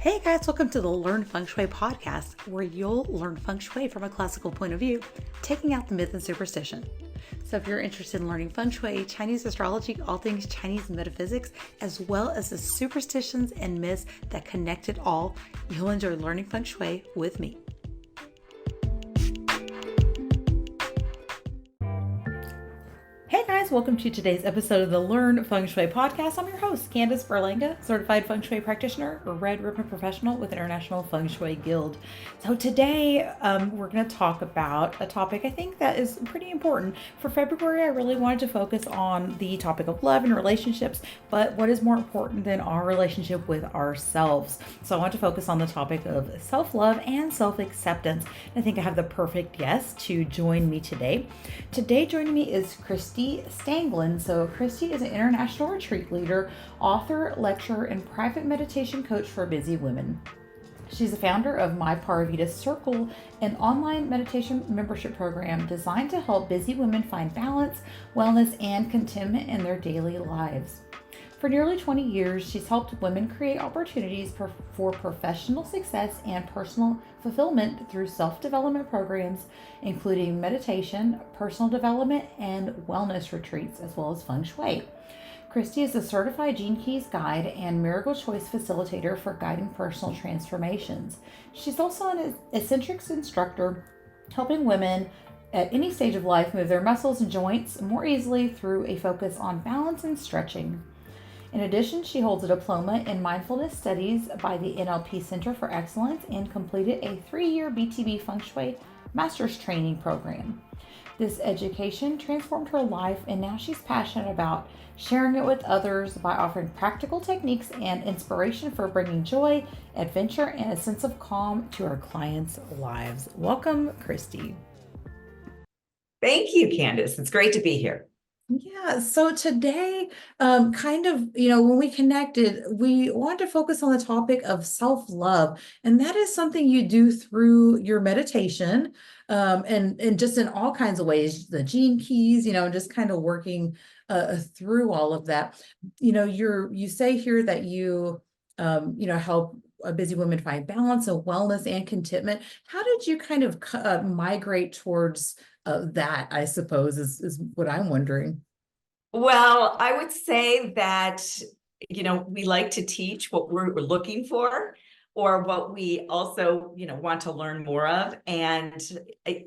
Hey guys, welcome to the Learn Feng Shui podcast, where you'll learn Feng Shui from a classical point of view, taking out the myth and superstition. So if you're interested in learning Feng Shui, Chinese astrology, all things Chinese metaphysics, as well as the superstitions and myths that connect it all, you'll enjoy learning Feng Shui with me. Hey guys, welcome to today's episode of the Learn Feng Shui podcast. I'm your host, Candice Berlanga, certified Feng Shui practitioner, a red ribbon professional with International Feng Shui Guild. So today we're going to talk about a topic I think that is pretty important. For February, I really wanted to focus on the topic of love and relationships, but what is more important than our relationship with ourselves? So I want to focus on the topic of self-love and self-acceptance. I think I have the perfect guest to join me today. Today joining me is Kristi Stangeland. So Kristi is an international retreat leader, author, lecturer, and private meditation coach for busy women. She's the founder of My Paravita Circle, an online meditation membership program designed to help busy women find balance, wellness, and contentment in their daily lives. For nearly 20 years, she's helped women create opportunities for professional success and personal fulfillment through self-development programs, including meditation, personal development, and wellness retreats, as well as Feng Shui. Kristi is a certified Gene Keys guide and miracle choice facilitator for guiding personal transformations. She's also an eccentrics instructor, helping women at any stage of life move their muscles and joints more easily through a focus on balance and stretching. In addition, she holds a diploma in mindfulness studies by the NLP Center for Excellence and completed a 3-year BTB Feng Shui master's training program. This education transformed her life, and now she's passionate about sharing it with others by offering practical techniques and inspiration for bringing joy, adventure, and a sense of calm to her clients' lives. Welcome, Kristi. Thank you, Candice. It's great to be here. Yeah, so today, when we connected, we wanted to focus on the topic of self-love, and that is something you do through your meditation, and just in all kinds of ways, the Gene Keys, just kind of working through all of that. You say here that you help busy women find balance and wellness and contentment. How did you kind of migrate towards that, I suppose, is what I'm wondering. Well, I would say that, we like to teach what we're looking for or what we also, want to learn more of. And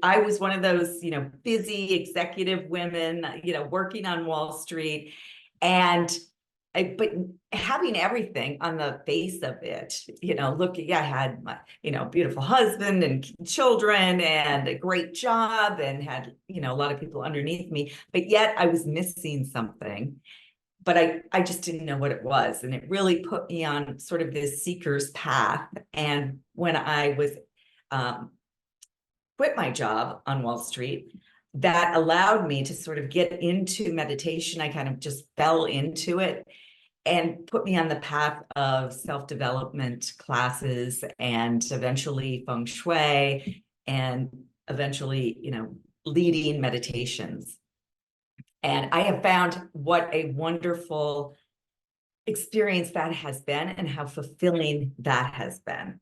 I was one of those, busy executive women, working on Wall Street. And but having everything on the face of it, I had my, beautiful husband and children and a great job and had, a lot of people underneath me, but yet I was missing something, but I just didn't know what it was. And it really put me on sort of this seeker's path. And when I was, quit my job on Wall Street, that allowed me to sort of get into meditation. I kind of just fell into it and put me on the path of self-development classes and eventually Feng Shui and eventually, leading meditations. And I have found what a wonderful experience that has been and how fulfilling that has been.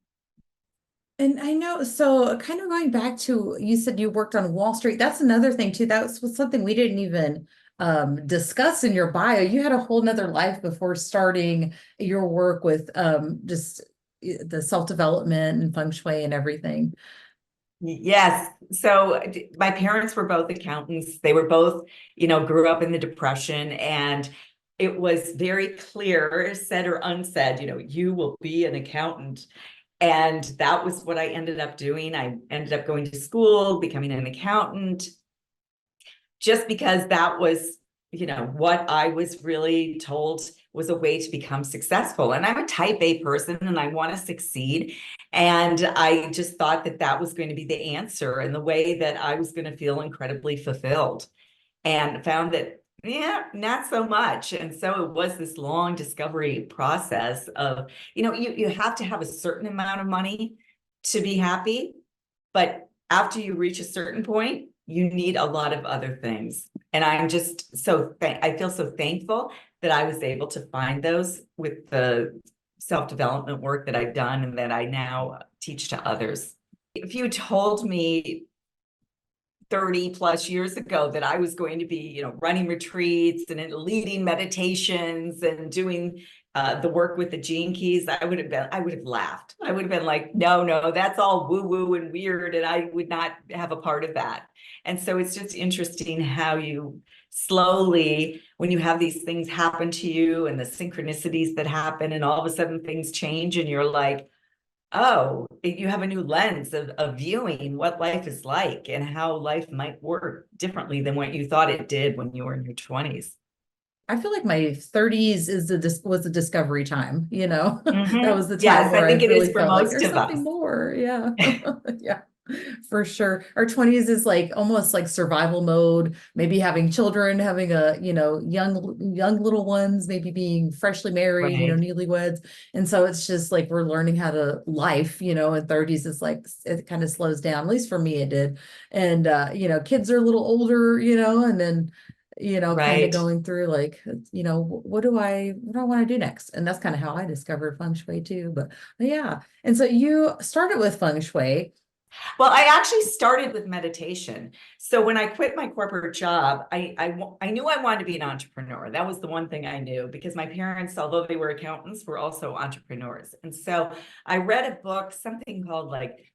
And I know, so kind of going back to, you said you worked on Wall Street. That's another thing too. That was something we didn't even discuss in your bio. You had a whole nother life before starting your work with just the self-development and Feng Shui and everything. Yes. So my parents were both accountants. They were both, grew up in the Depression, and it was very clear, said or unsaid, you will be an accountant. And that was what I ended up doing. I ended up going to school, becoming an accountant, just because that was, what I was really told was a way to become successful. And I'm a type A person and I want to succeed. And I just thought that that was going to be the answer and the way that I was going to feel incredibly fulfilled, and found that, not so much. And so it was this long discovery process of, you have to have a certain amount of money to be happy. But after you reach a certain point, you need a lot of other things. And I'm just I feel so thankful that I was able to find those with the self-development work that I've done and that I now teach to others. If you told me 30 plus years ago that I was going to be, running retreats and leading meditations and doing the work with the gene keys, I would have laughed. I would have been like, no, that's all woo woo and weird, and I would not have a part of that. And so it's just interesting how you slowly, when you have these things happen to you and the synchronicities that happen, and all of a sudden things change, and you're like, oh, you have a new lens of viewing what life is like and how life might work differently than what you thought it did when you were in your 20s. I feel like my 30s was the discovery time, that was the time Yes, I where I think it is really for felt like most there's of us. something more. Yeah. Yeah, for sure. Our 20s is like almost like survival mode, maybe having children, having a, young little ones, maybe being freshly married, Right, newlyweds. And so it's just like we're learning how to life, and 30s is like it kind of slows down. At least for me it did. And kids are a little older, and then kind of right. going through like, what do I want to do next? And that's kind of how I discovered Feng Shui too. But yeah. And so you started with Feng Shui. Well, I actually started with meditation. So when I quit my corporate job, I knew I wanted to be an entrepreneur. That was the one thing I knew, because my parents, although they were accountants, were also entrepreneurs. And so I read a book, something called like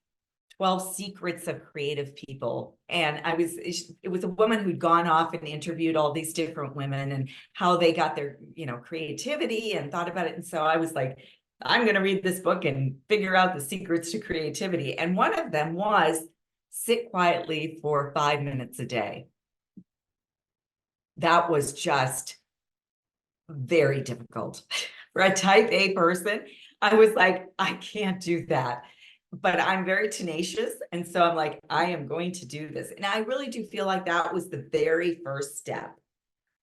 12 Secrets of Creative People. And it was a woman who'd gone off and interviewed all these different women and how they got their, creativity and thought about it. And so I was like, I'm going to read this book and figure out the secrets to creativity. And one of them was sit quietly for 5 minutes a day. That was just very difficult for a type A person. I was like, I can't do that. But I'm very tenacious. And so I'm like, I am going to do this. And I really do feel like that was the very first step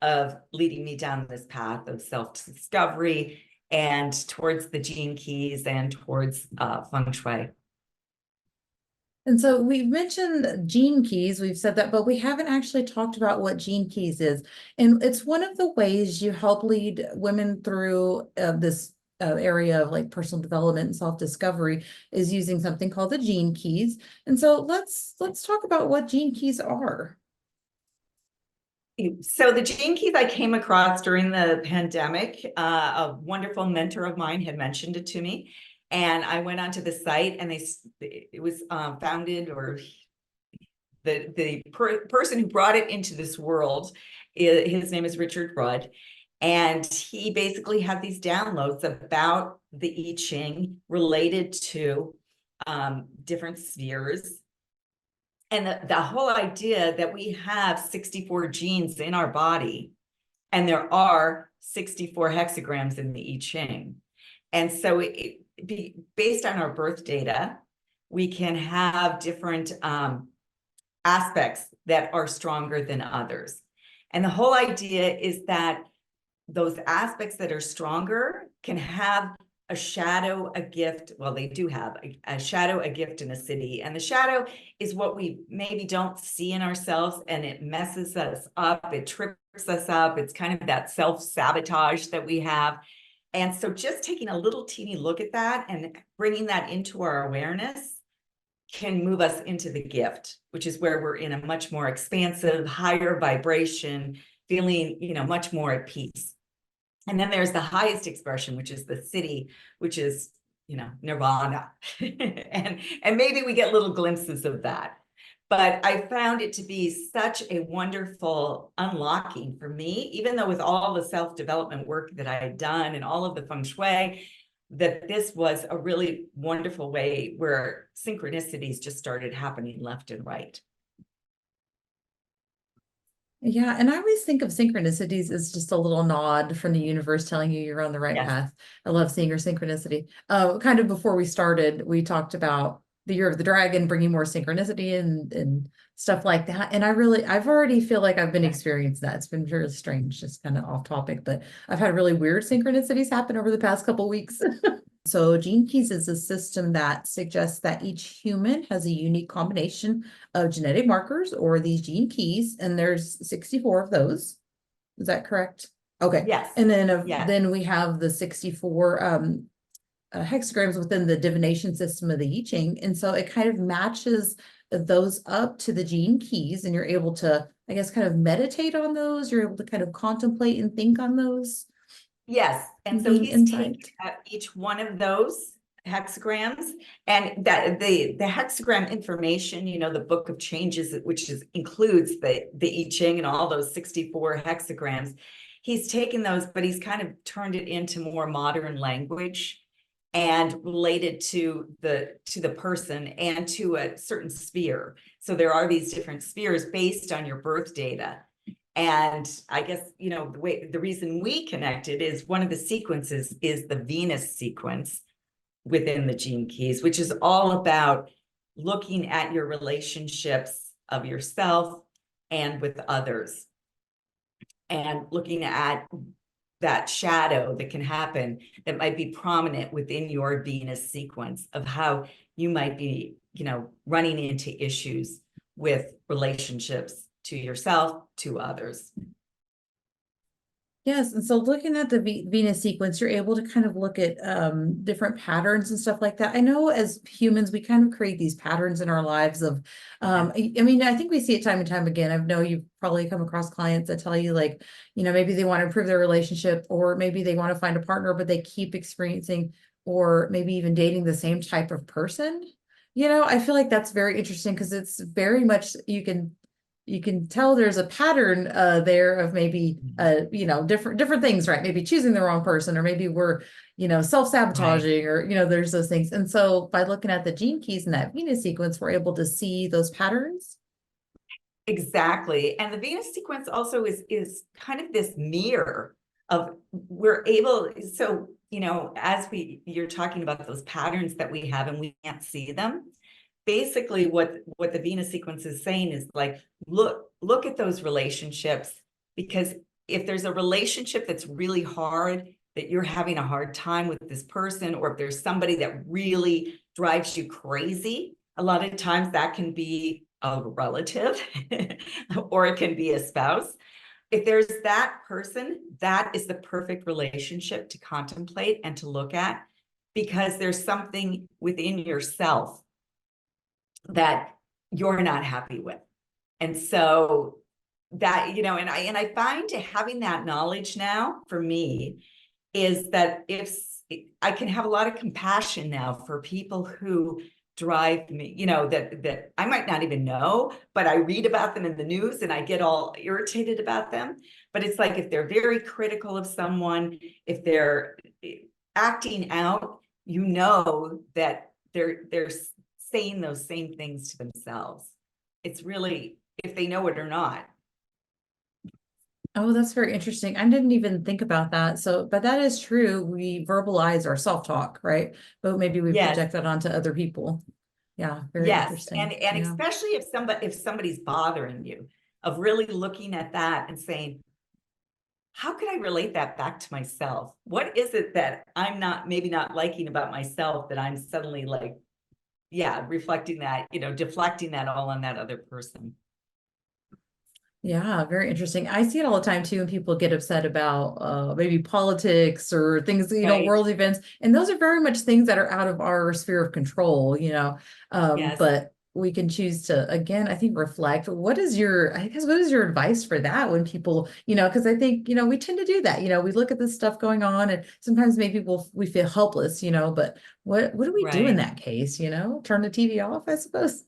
of leading me down this path of self-discovery and towards the gene keys and towards Feng Shui. And so we've mentioned gene keys, we've said that, but we haven't actually talked about what gene keys is. And it's one of the ways you help lead women through this area of like personal development and self-discovery is using something called the gene keys. And so let's talk about what gene keys are. So the gene keys I came across during the pandemic, a wonderful mentor of mine had mentioned it to me. And I went onto the site, and it was founded, or the person who brought it into this world, his name is Richard Rudd. And he basically had these downloads about the I Ching related to different spheres. And the whole idea that we have 64 genes in our body, and there are 64 hexagrams in the I Ching. And so based on our birth data, we can have different aspects that are stronger than others. And the whole idea is that those aspects that are stronger can have a shadow, a gift. Well, they do have a shadow, a gift, and a city. And the shadow is what we maybe don't see in ourselves, and it messes us up. It trips us up. It's kind of that self-sabotage that we have. And so just taking a little teeny look at that and bringing that into our awareness can move us into the gift, which is where we're in a much more expansive, higher vibration, feeling, much more at peace. And then there's the highest expression, which is the city, which is, nirvana. and maybe we get little glimpses of that. But I found it to be such a wonderful unlocking for me, even though with all the self-development work that I had done and all of the Feng Shui, that this was a really wonderful way where synchronicities just started happening left and right. Yeah, and I always think of synchronicities as just a little nod from the universe telling you you're on the right Yes. path. I love seeing your synchronicity. Kind of before we started, we talked about the year of the dragon, bringing more synchronicity and stuff like that. And I've already feel like I've been experiencing that. It's been very strange, just kind of off topic, but I've had really weird synchronicities happen over the past couple of weeks. So Gene Keys is a system that suggests that each human has a unique combination of genetic markers, or these gene keys, and there's 64 of those. Is that correct? Okay. Yes. And then Yes. then we have the 64 hexagrams within the divination system of the I Ching. And so it kind of matches those up to the gene keys, and you're able to, I guess, kind of meditate on those. You're able to kind of contemplate and think on those. Yes, and so Gain he's taking insight. each one of those hexagrams, and that the hexagram information, the book of changes, which includes the I Ching and all those 64 hexagrams. He's taken those, but he's kind of turned it into more modern language and related to the person and to a certain sphere. So there are these different spheres based on your birth data. And I guess, the reason we connected is one of the sequences is the Venus sequence within the gene keys, which is all about looking at your relationships of yourself and with others, and looking at that shadow that can happen that might be prominent within your Venus sequence of how you might be, running into issues with relationships to yourself, to others. Yes, and so looking at the Venus sequence, you're able to kind of look at different patterns and stuff like that. I know as humans, we kind of create these patterns in our lives of, I mean, I think we see it time and time again. I know you've probably come across clients that tell you like, maybe they want to improve their relationship, or maybe they want to find a partner, but they keep experiencing or maybe even dating the same type of person. I feel like that's very interesting because it's very much, you can tell there's a pattern there of maybe different things, right? Maybe choosing the wrong person, or maybe we're self-sabotaging, or there's those things. And so by looking at the gene keys in that Venus sequence, we're able to see those patterns. Exactly. And the Venus sequence also is kind of this mirror of, we're able, so as you're talking about those patterns that we have and we can't see them. Basically what the Venus sequence is saying is like, look at those relationships, because if there's a relationship that's really hard, that you're having a hard time with this person, or if there's somebody that really drives you crazy, a lot of times that can be a relative or it can be a spouse. If there's that person, that is the perfect relationship to contemplate and to look at, because there's something within yourself that you're not happy with. And so that, and I find having that knowledge now for me is that if I can have a lot of compassion now for people who drive me, that I might not even know, but I read about them in the news and I get all irritated about them. But it's like, if they're very critical of someone, if they're acting out, that they're saying those same things to themselves. It's really, if they know it or not. Oh, that's very interesting. I didn't even think about that. So, but that is true. We verbalize our self-talk, right? But maybe we Yes. project that onto other people. Yeah, very Yes. interesting. And especially if somebody's bothering you, of really looking at that and saying, how could I relate that back to myself? What is it that I'm maybe not liking about myself, that I'm suddenly like, reflecting that, deflecting that all on that other person. Yeah, very interesting. I see it all the time too, when people get upset about maybe politics or things, Right. world events. And those are very much things that are out of our sphere of control, Yes. But we can choose to, again, I think, reflect. What is your advice for that when people, because I think, we tend to do that. We look at this stuff going on, and sometimes maybe we feel helpless, but what do we do in Right. that case? Turn the TV off, I suppose.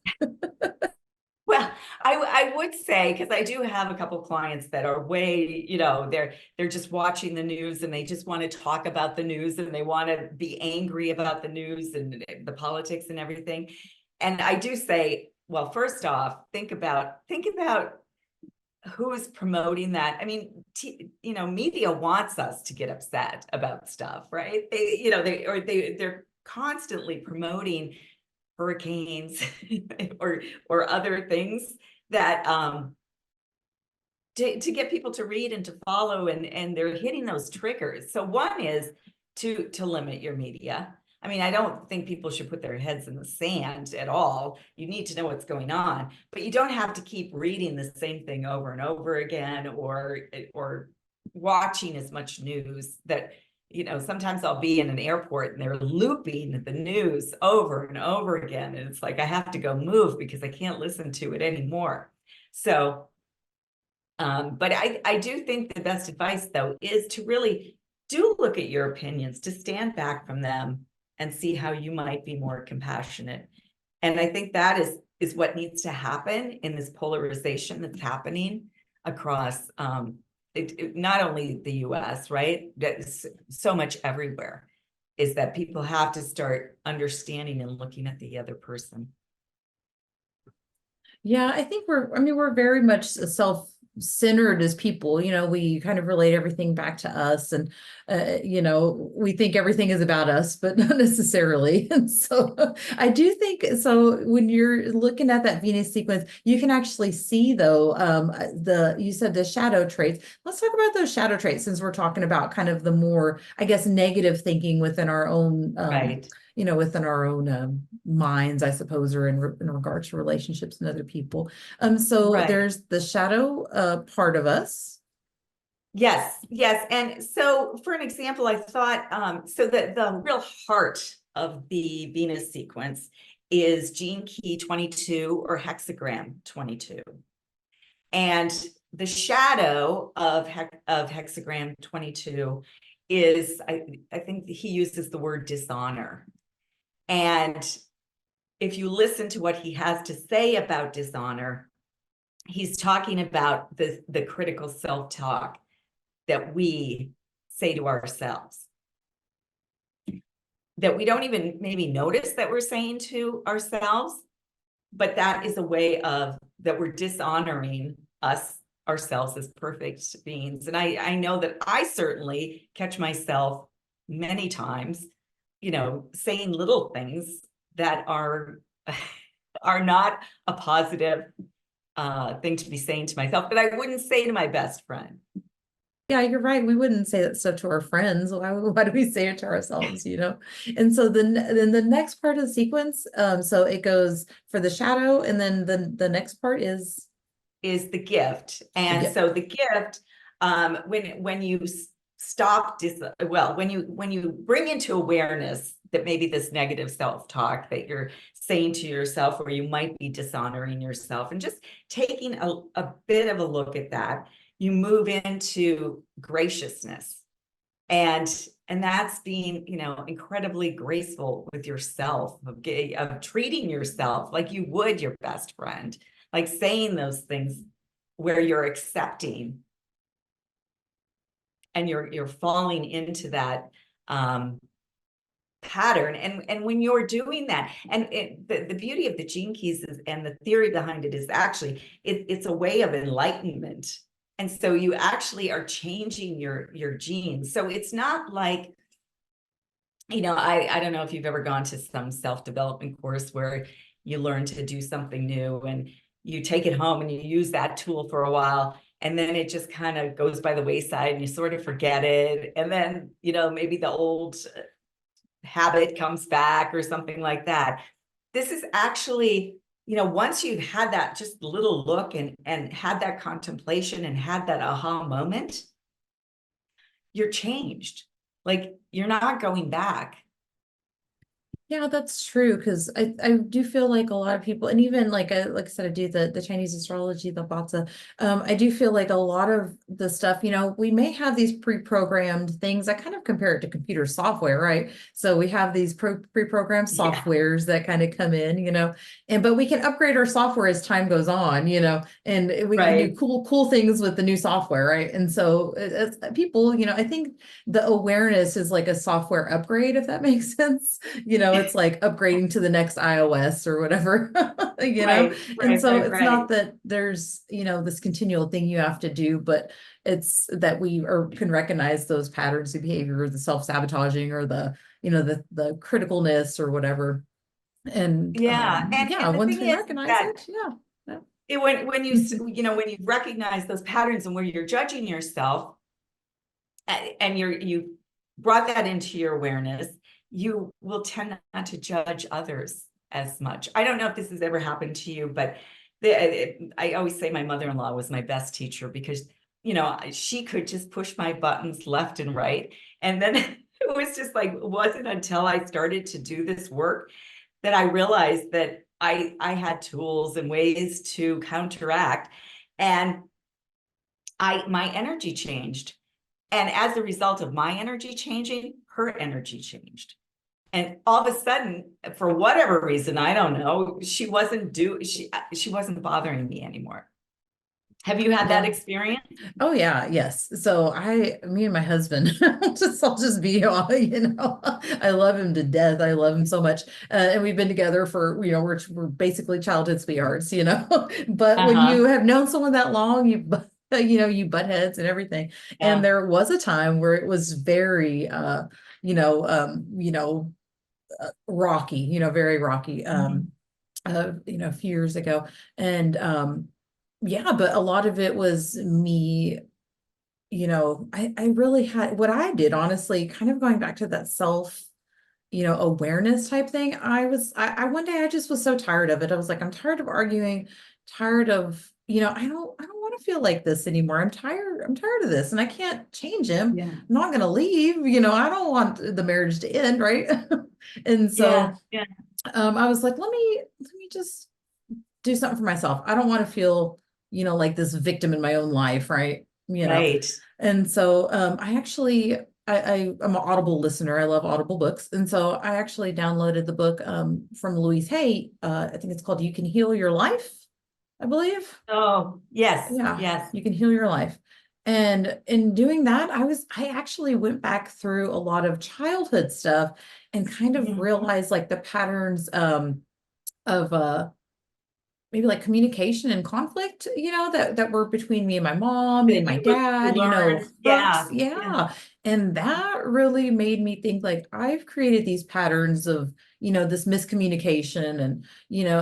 Well, I would say, because I do have a couple clients that are way, they're just watching the news and they just want to talk about the news and they want to be angry about the news and the politics and everything. And I do say, well, first off, think about who is promoting that. I mean, media wants us to get upset about stuff, right? They're constantly promoting hurricanes or other things that to get people to read and to follow, and they're hitting those triggers. So one is to limit your media. I mean, I don't think people should put their heads in the sand at all. You need to know what's going on, but you don't have to keep reading the same thing over and over again, or watching as much news that sometimes I'll be in an airport and they're looping the news over and over again. And it's like, I have to go move because I can't listen to it anymore. So, but I do think the best advice though, is to really do look at your opinions, to stand back from them and see how you might be more compassionate. And I think that is what needs to happen in this polarization that's happening across not only the US, right? That's so much everywhere, is that people have to start understanding and looking at the other person. Yeah, I think we're very much self-centered as people. We kind of relate everything back to us, and we think everything is about us, but not necessarily. And so I do think so when you're looking at that Venus sequence, you can actually see though, you said the shadow traits. Let's talk about those shadow traits, since we're talking about kind of the more, I guess, negative thinking within our own Right. within our own minds, I suppose, or in regards to relationships and other people. So Right. there's the shadow part of us. Yes, yes. And so for an example, I thought, so that the real heart of the Venus sequence is gene key 22 or hexagram 22. And the shadow of hexagram 22 is, I think he uses the word dishonor. And if you listen to what he has to say about dishonor, he's talking about the critical self-talk that we say to ourselves, that we don't even maybe notice that we're saying to ourselves, but that is a way of that we're dishonoring ourselves as perfect beings. And I know that I certainly catch myself many times, saying little things that are not a positive thing to be saying to myself, but I wouldn't say to my best friend. Yeah, you're right. We wouldn't say that stuff to our friends. Why do we say it to ourselves, And so then the next part of the sequence, so it goes for the shadow, and then the next part is the gift. And gift. so the gift, when you stop when you bring into awareness that maybe this negative self-talk that you're saying to yourself, or you might be dishonoring yourself, and just taking a bit of a look at that, you move into graciousness. And that's being, incredibly graceful with yourself, of treating yourself like you would your best friend, like saying those things where you're accepting and you're falling into that pattern. And when you're doing that, and the beauty of the gene keys and the theory behind it is actually it's a way of enlightenment. And so you actually are changing your genes. So it's not like, I don't know if you've ever gone to some self-development course where you learn to do something new and you take it home and you use that tool for a while, and then it just kind of goes by the wayside and you sort of forget it. And then, maybe the old habit comes back or something like that. This is actually, once you've had that just little look and had that contemplation and had that aha moment, you're changed. Like, you're not going back. Yeah, that's true. Because I do feel like a lot of people, and even like I said, I do the Chinese astrology, the Batsa. I do feel like a lot of the stuff, we may have these pre-programmed things. I kind of compare it to computer software, right? So we have these pre-programmed softwares that kind of come in, but we can upgrade our software as time goes on, and we can do cool things with the new software, right? And so as people, I think the awareness is like a software upgrade, if that makes sense. It's like upgrading to the next iOS or whatever, and so it's not that there's, this continual thing you have to do, but it's that we can recognize those patterns of behavior, or the self-sabotaging, or the, the criticalness or whatever. And and once we recognize it, when you recognize those patterns and where you're judging yourself, and you brought that into your awareness, you will tend not to judge others as much. I don't know if this has ever happened to you, but I always say my mother-in-law was my best teacher, because she could just push my buttons left and right. And then it was just like, it wasn't until I started to do this work that I realized that I had tools and ways to counteract. And my energy changed. And as a result of my energy changing, her energy changed. And all of a sudden, for whatever reason, I don't know, she wasn't bothering me anymore. Have you had that experience? Oh yeah, yes. So me and my husband, I'll just be, I love him to death. I love him so much. And we've been together for, we're basically childhood sweethearts, but when Uh-huh. you have known someone that long, you butt heads and everything. And Yeah. there was a time where it was very, you know, rocky, very rocky, Mhm. a few years ago. And, yeah, but a lot of it was me, I really had what I did, honestly, kind of going back to that self, awareness type thing. I one day I just was so tired of it. I was like, I'm tired of arguing, tired of, I don't want to feel like this anymore. I'm tired of this and I can't change him. Yeah. I'm not going to leave, I don't want the marriage to end, right? And Yeah. so, Yeah. I was like, let me just do something for myself. I don't want to feel, like this victim in my own life, right? Right. And so I actually I'm an Audible listener. I love Audible books. And so I actually downloaded the book from Louise Hay. I think it's called You Can Heal Your Life, I believe. Oh, yes. Yeah, Yes. You Can Heal Your Life. And in doing that, I actually went back through a lot of childhood stuff and kind of Mhm. realized like the patterns of maybe like communication and conflict, that were between me and my mom, me and That my you dad, learned. hurts. Yeah. Yeah. Yeah. And that really made me think like I've created these patterns of, this miscommunication and,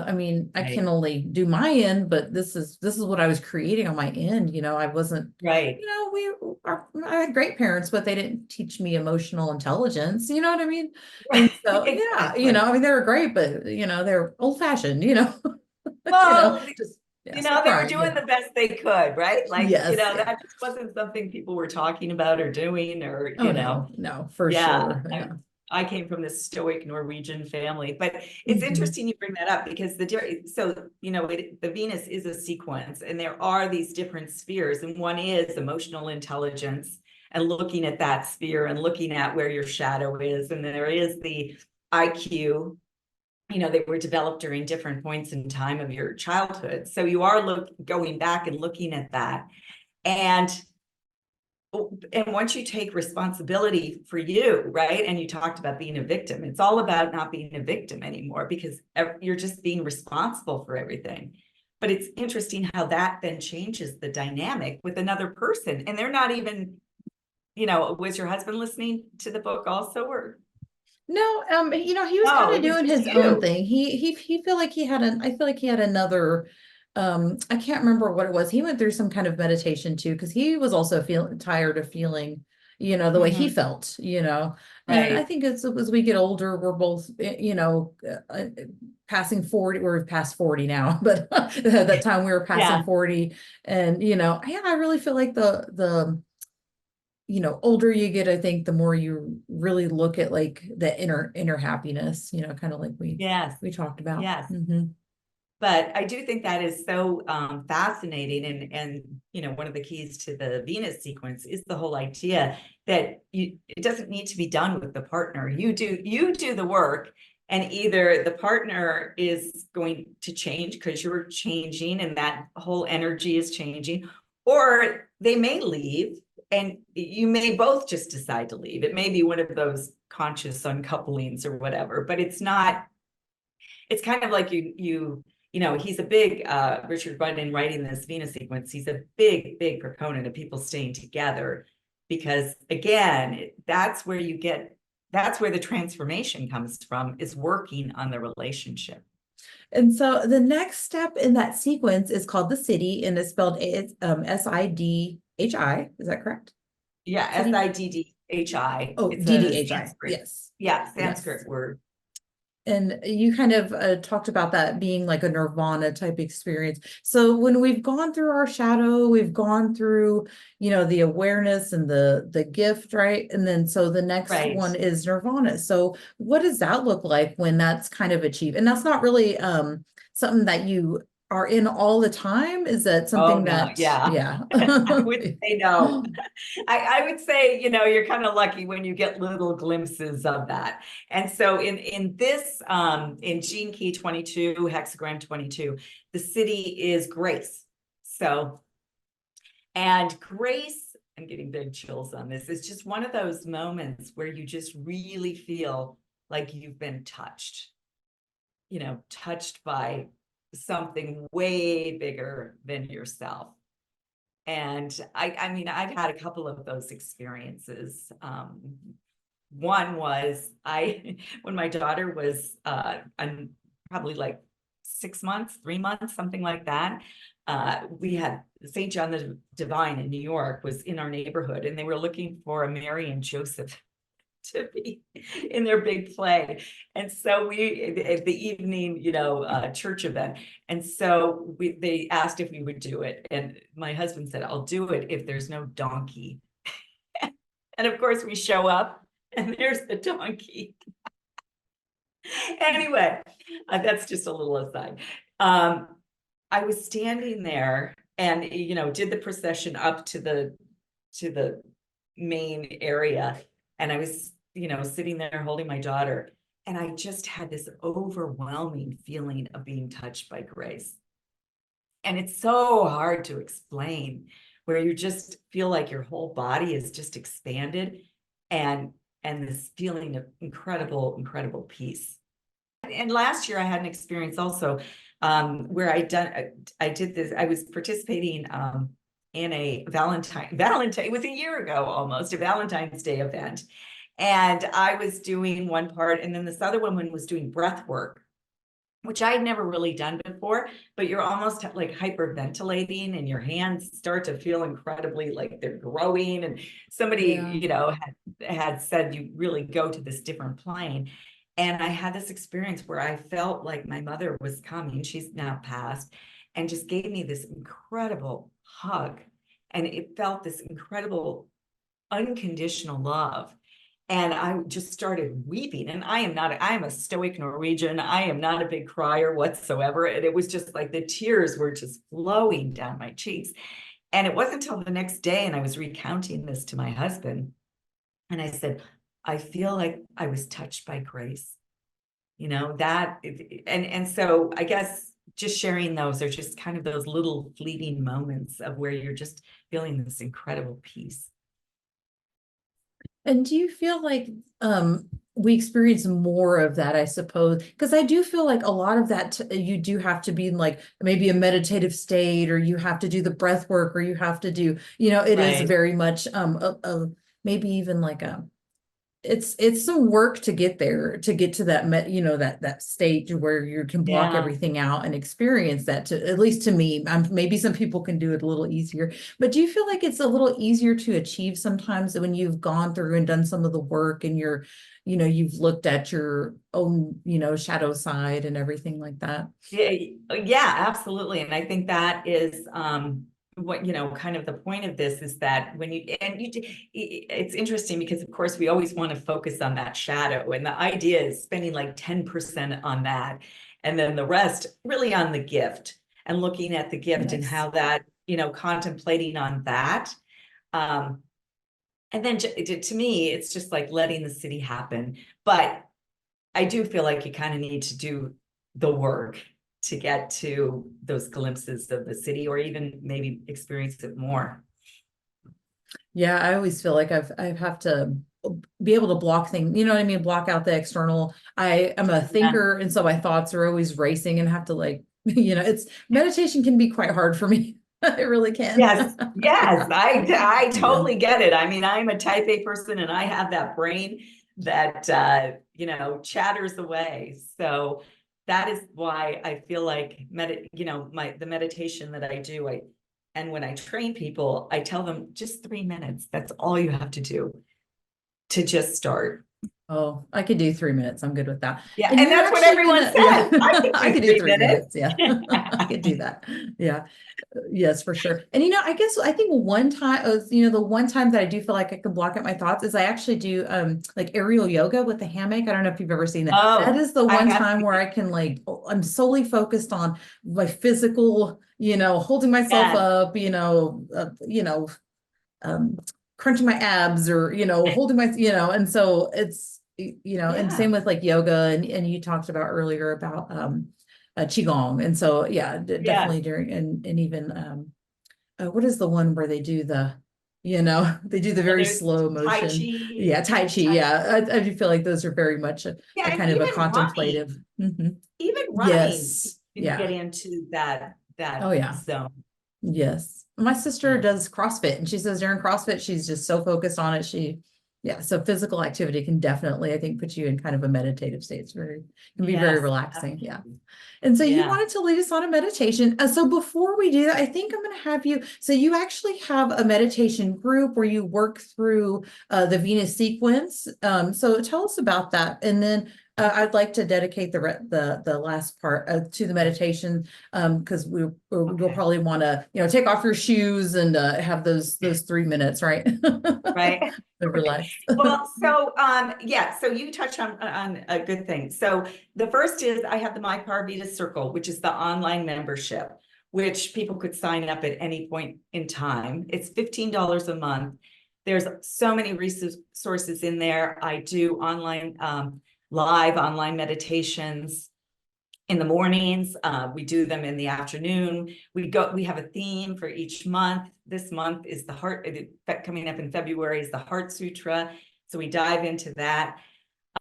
I mean, I can Right. only do my end, but this is what I was creating on my end. I wasn't, Right. I had great parents, but they didn't teach me emotional intelligence. You know what I mean? And so, yeah, Exactly. I mean, they were great, but, they're old fashioned, Well, just yeah, stop they were crying. doing the best they could, right? Like, Yes, yeah. that just wasn't something people were talking about or doing, or, Oh no, no, for yeah. sure. Yeah. I came from this stoic Norwegian family, but it's Mhm. interesting you bring that up because the Venus is a sequence and there are these different spheres, and one is emotional intelligence and looking at that sphere and looking at where your shadow is, and there is the IQ. They were developed during different points in time of your childhood. So you are going back and looking at that. And once you take responsibility for you, right? And you talked about being a victim, it's all about not being a victim anymore because you're just being responsible for everything. But it's interesting how that then changes the dynamic with another person. And they're not even, was your husband listening to the book also, or? No, he was kind No, of it was doing just his own you. thing. He feel like he had I feel like he had another, I can't remember what it was. He went through some kind of meditation too, because he was also feeling tired of feeling, the way he Mhm. felt, And I Right. think as we get older, we're both, passing 40, we're past 40 now, but at that time we were passing Yeah. 40. And, yeah, I really feel like the older you get, I think the more you really look at like the inner happiness, kind of like we Yes. we talked about. Yes. But I do think that is so fascinating, and one of the keys to the Venus sequence is the whole idea that it doesn't need to be done with the partner. You do the work, and either the partner is going to change because you're changing and that whole energy is changing, or they may leave and you may both just decide to leave. It may be one of those conscious uncouplings or whatever, but it's not. It's kind of like he's a big Richard Budd, in writing this Venus sequence, he's a big proponent of people staying together because, again, that's where the transformation comes from, is working on the relationship. And so the next step in that sequence is called the Siddhi, and it's spelled Sidhi. Is that correct? Yeah, Siddhi. Siddhi. Oh, It's a DDHI. Sanskrit. Yes. Yeah, Yes. Sanskrit word. And you kind of talked about that being like a nirvana type experience. So when we've gone through our shadow, we've gone through, the awareness and the gift, right? And then so the next Right. one is nirvana. So what does that look like when that's kind of achieved? And that's not really something that you are in all the time. Is that Oh, something no. that, Yeah. yeah. I would say no. I would say, you're kind of lucky when you get little glimpses of that. And so in this, in Gene Key 22, hexagram 22, the city is grace. So, and grace, I'm getting big chills on this. It's just one of those moments where you just really feel like you've been touched, touched by something way bigger than yourself. And I mean, I've had a couple of those experiences. One was when my daughter was probably like 6 months, 3 months, something like that. We had St. John the Divine in New York was in our neighborhood, and they were looking for a Mary and Joseph to be in their big play. And so we, at the evening, church event. And so they asked if we would do it. And my husband said, I'll do it if there's no donkey. And of course we show up and there's the donkey. Anyway, that's just a little aside. I was standing there and, did the procession up to the main area. And I was, sitting there holding my daughter. And I just had this overwhelming feeling of being touched by grace. And it's so hard to explain, where you just feel like your whole body is just expanded and this feeling of incredible, incredible peace. And last year I had an experience also where I did this. I was participating in a Valentine, it was a year ago almost, a Valentine's Day event. And I was doing one part, and then this other woman was doing breath work, which I'd never really done before, but you're almost like hyperventilating and your hands start to feel incredibly like they're growing. And somebody, had said you really go to this different plane. And I had this experience where I felt like my mother was coming, she's now passed, and just gave me this incredible hug. And it felt this incredible unconditional love. And I just started weeping. And I am a stoic Norwegian. I am not a big crier whatsoever. And it was just like the tears were just flowing down my cheeks. And it wasn't until the next day, and I was recounting this to my husband, and I said, I feel like I was touched by grace. And so I guess just sharing those are just kind of those little fleeting moments of where you're just feeling this incredible peace. And do you feel like we experience more of that, I suppose? Because I do feel like a lot of that you do have to be in like maybe a meditative state, or you have to do the breath work, or you have to do, it is Right. very much maybe even like it's some work to get there, to get to that that state where you can block Yeah. everything out and experience that. To at least to me, maybe some people can do it a little easier, but do you feel like it's a little easier to achieve sometimes when you've gone through and done some of the work, and you've looked at your own shadow side and everything like that? Yeah, absolutely. And I think that is what, kind of the point of this is that it's interesting because of course we always want to focus on that shadow, and the idea is spending like 10% on that, and then the rest really on the gift, and looking at the gift and Nice. how that, contemplating on that. And then to me, it's just like letting the city happen. But I do feel like you kind of need to do the work to get to those glimpses of the city, or even maybe experience it more. Yeah, I always feel like I have to be able to block things, you know what I mean? Block out the external. I am a Yeah. thinker, and so my thoughts are always racing, and have to like, it's meditation can be quite hard for me. It really can. Yes, yes, I Yeah. totally get it. I mean, I'm a type A person, and I have that brain that chatters away. So that is why I feel like the meditation that I do, and when I train people, I tell them just 3 minutes. That's all you have to do to just start. Oh, I could do 3 minutes. I'm good with that. Yeah, And and you're that's what actually everyone gonna, yeah, says. I can I do could do three 3 minutes. minutes. Yeah, I could do that. Yeah. Yes, for sure. And I guess I think one time, the one time that I do feel like I can block out my thoughts is I actually do like aerial yoga with the hammock. I don't know if you've ever seen that. That Oh, is the I one have time where I can like I'm solely focused on my physical, holding myself yes, up, um crunching my abs or holding my and so it's and yeah, same with like yoga and you talked about earlier about qigong and so yeah yes. definitely during and even what is the one where they do the they do the Well, very there's slow Tai motion, Chi, yeah, tai chi, yeah, I do feel like those are very much yeah, a and kind of a contemplative. Mhm. even running, Yes, you can yeah, get into that oh yeah. zone. Yes. My sister Yeah. does CrossFit and she says during CrossFit, she's just so focused on it. Yeah, so physical activity can definitely, I think, put you in kind of a meditative state. Can be very Yes, relaxing. Yeah. absolutely. And so you Yeah. wanted to lead us on a meditation. So before we do that, I think I'm going to have you. So you actually have a meditation group where you work through the Venus sequence. So tell us about that. And then I'd like to dedicate the last part to the meditation because we'll Okay. probably want to take off your shoes and have those 3 minutes, right? Right. Right. Relax. Well, so yeah, so you touched on a good thing. So the first is I have the My Parvita Circle, which is the online membership, which people could sign up at any point in time. It's $15 a month. There's so many resources in there. I do online live online meditations in the mornings. We do them in the afternoon. We have a theme for each month. This month is the heart, coming up in February is the Heart Sutra. So we dive into that.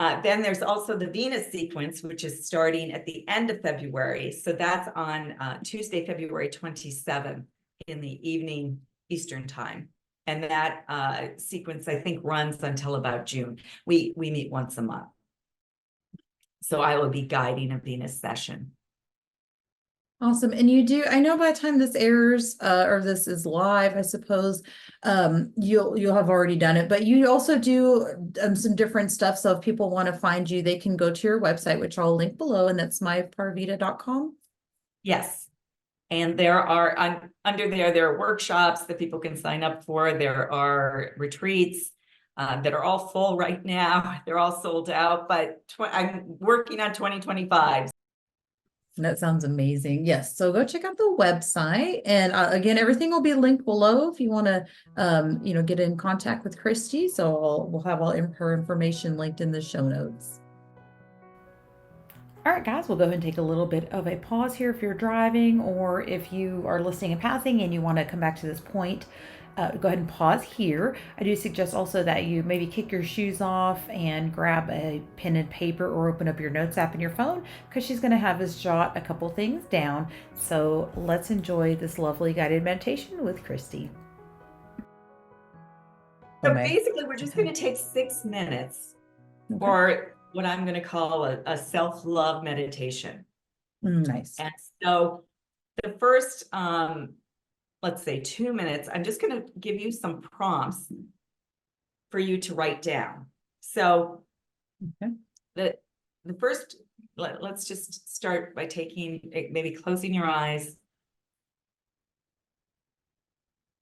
Then there's also the Venus sequence, which is starting at the end of February. So that's on Tuesday, February 27th in the evening Eastern time. And that sequence, I think, runs until about June. We meet once a month. So I will be guiding a Venus session. Awesome. And you do, I know by the time this airs, or this is live, I suppose, you'll have already done it, but you also do some different stuff. So if people want to find you, they can go to your website, which I'll link below, and that's myparvita.com. Yes. And there are under there are workshops that people can sign up for. There are retreats that are all full right now. They're all sold out, but I'm working on 2025. That sounds amazing. Yes. So go check out the website. And again, everything will be linked below if you want to, get in contact with Kristi. So we'll have all her information linked in the show notes. All right, guys, we'll go ahead and take a little bit of a pause here if you're driving or if you are listening and passing and you want to come back to this point. Go ahead and pause here. I do suggest also that you maybe kick your shoes off and grab a pen and paper or open up your notes app in your phone because she's going to have us jot a couple things down. So let's enjoy this lovely guided meditation with Kristi. So basically, we're just going to take 6 minutes for what I'm going to call a self-love meditation. Nice. And so the first, let's say 2 minutes, I'm just going to give you some prompts for you to write down. So the first, let's just start by maybe closing your eyes.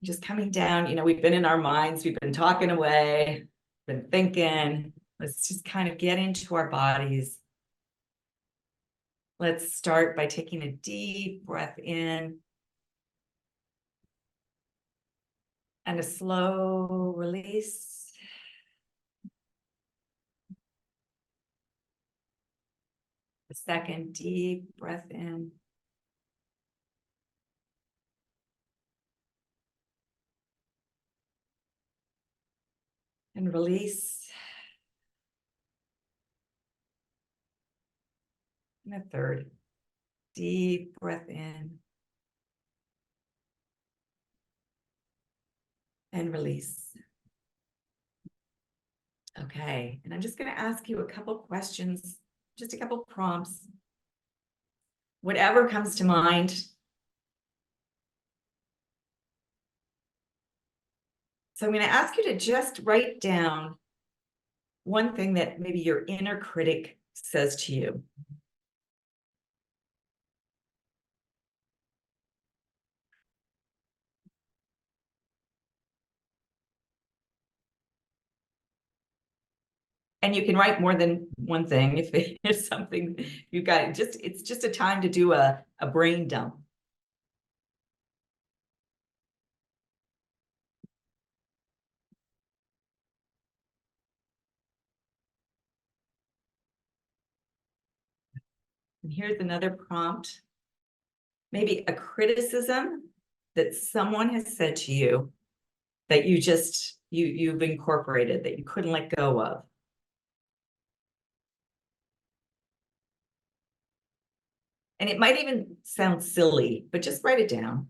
Just coming down, we've been in our minds, we've been talking away, been thinking. Let's just kind of get into our bodies. Let's start by taking a deep breath in and a slow release. A second deep breath in. And release. And a third deep breath in. And release. Okay, and I'm just going to ask you a couple questions, just a couple prompts. Whatever comes to mind. So I'm going to ask you to just write down one thing that maybe your inner critic says to you. And you can write more than one thing if it is something you got. It's just a time to do a brain dump. And here's another prompt. Maybe a criticism that someone has said to you that you've incorporated, that you couldn't let go of. And it might even sound silly, but just write it down.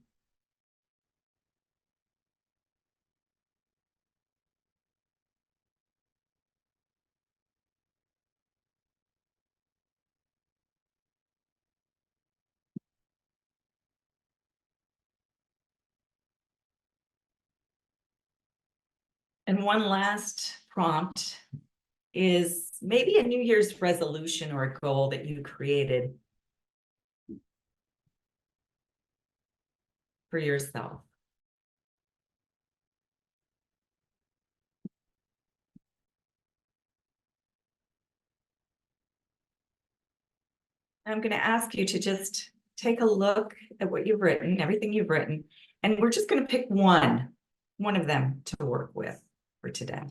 And one last prompt is maybe a New Year's resolution or a goal that you created for yourself. I'm going to ask you to just take a look at what you've written, everything you've written, and we're just going to pick one of them to work with for today.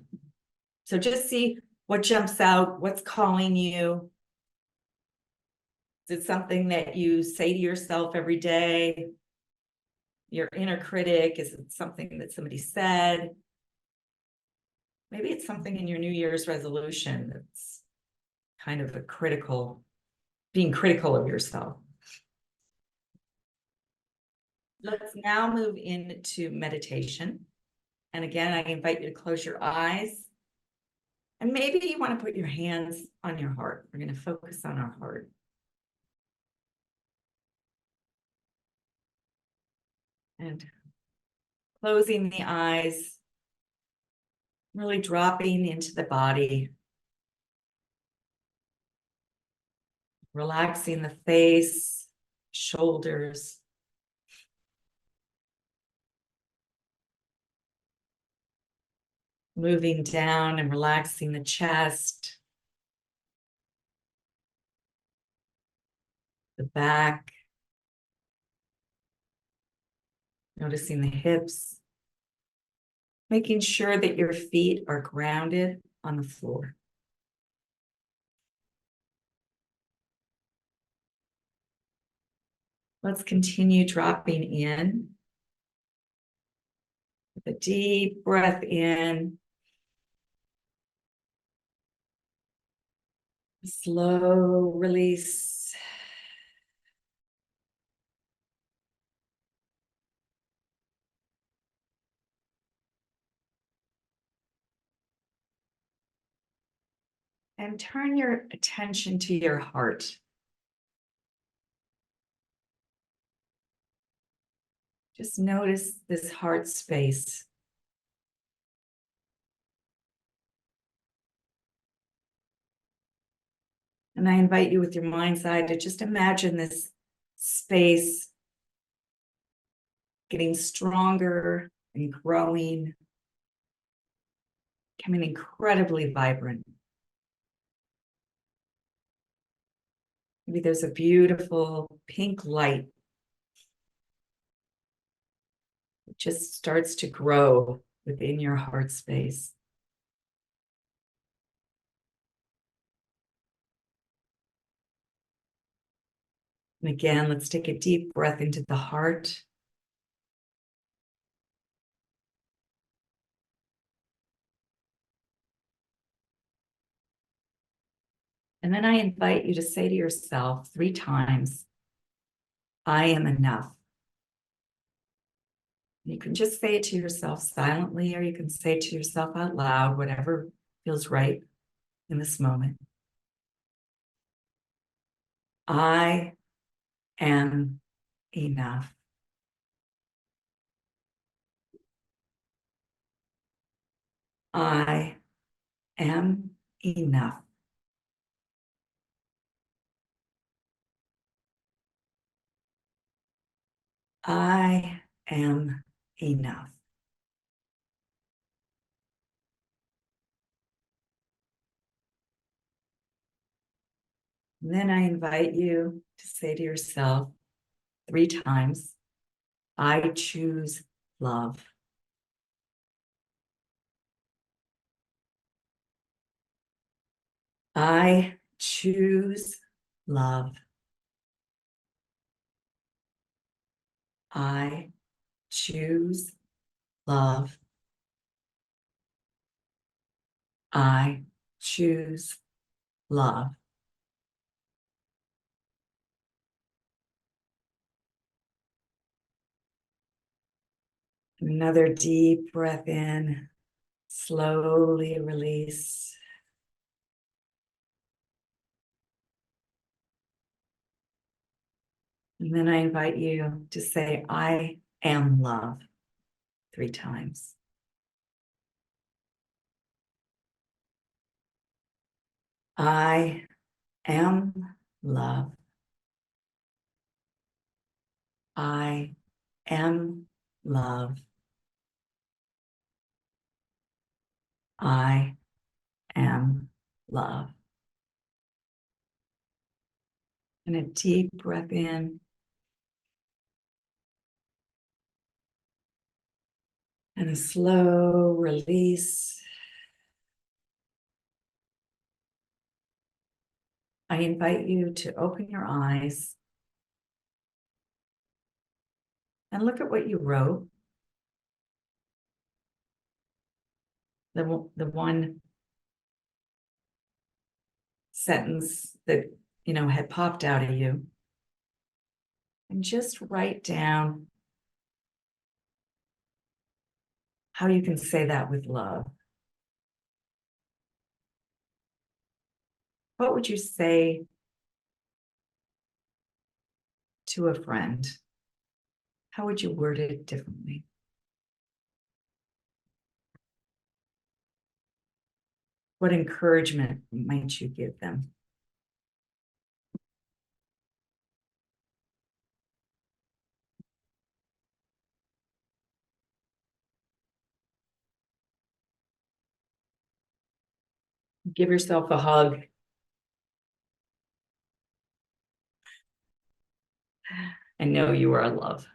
So just see what jumps out, what's calling you. Is it something that you say to yourself every day? Your inner critic? Is it something that somebody said? Maybe it's something in your New Year's resolution that's kind of being critical of yourself. Let's now move into meditation. And again, I invite you to close your eyes. And maybe you want to put your hands on your heart. We're going to focus on our heart. And closing the eyes, really dropping into the body. Relaxing the face, shoulders. Moving down and relaxing the chest, the back, noticing the hips, making sure that your feet are grounded on the floor. Let's continue dropping in with a deep breath in. Slow release. And turn your attention to your heart. Just notice this heart space. And I invite you with your mind's eye to just imagine this space getting stronger and growing, becoming incredibly vibrant. Maybe there's a beautiful pink light that just starts to grow within your heart space. And again, let's take a deep breath into the heart. And then I invite you to say to yourself 3 times, I am enough. You can just say it to yourself silently, or you can say it to yourself out loud, whatever feels right in this moment. I am enough. I am enough. I am enough. And then I invite you to say to yourself 3 times, I choose love. I choose love. I choose love. I choose love. Another deep breath in, slowly release. And then I invite you to say, I am love 3 times. I am love. I am love. I am love. And a deep breath in. And a slow release. I invite you to open your eyes and look at what you wrote. The one sentence that, had popped out of you. And just write down how you can say that with love. What would you say to a friend? How would you word it differently? What encouragement might you give them? Give yourself a hug. I know you are love.